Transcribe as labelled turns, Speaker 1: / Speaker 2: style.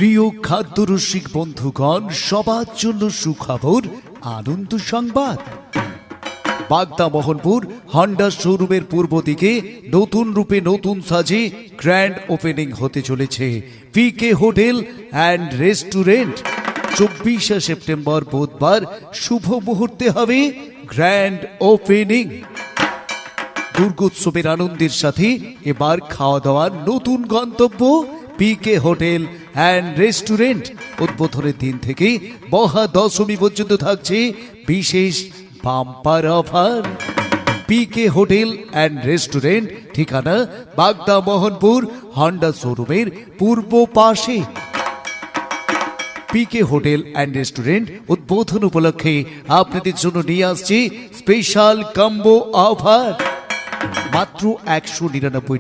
Speaker 1: প্রিয় খাদ্যরসিক বন্ধুগণ, সবার জন্য সুখবর, আনন্দ সংবাদ। বাগদা মোহনপুর হন্ডা শোরুমের পূর্ব দিকে নতুন রূপে নতুন সাজে গ্র্যান্ড ওপেনিং হতে চলেছে পিকে হোটেল অ্যান্ড রেস্টুরেন্ট। 24শে সেপ্টেম্বর বুধবার শুভ মুহূর্তে হবে গ্র্যান্ড ওপেনিং। দুর্গোৎসবের আনন্দের সাথে এবার খাওয়া দাওয়ার নতুন গন্তব্য পিকে হোটেল অ্যান্ড রেস্টুরেন্ট। উদ্বোধনের দিন থেকে মহা দশমী পর্যন্ত থাকছে বিশেষ bumper offer. PK hotel and restaurant, ঠিকানা বাগদা মোহনপুর হন্ডা শোরুমের পূর্ব পাশে। পিকে হোটেল অ্যান্ড রেস্টুরেন্ট উদ্বোধন উপলক্ষে আপনাদের জন্য নিয়ে আসছে স্পেশাল কম্বো অফার। মাত্র 199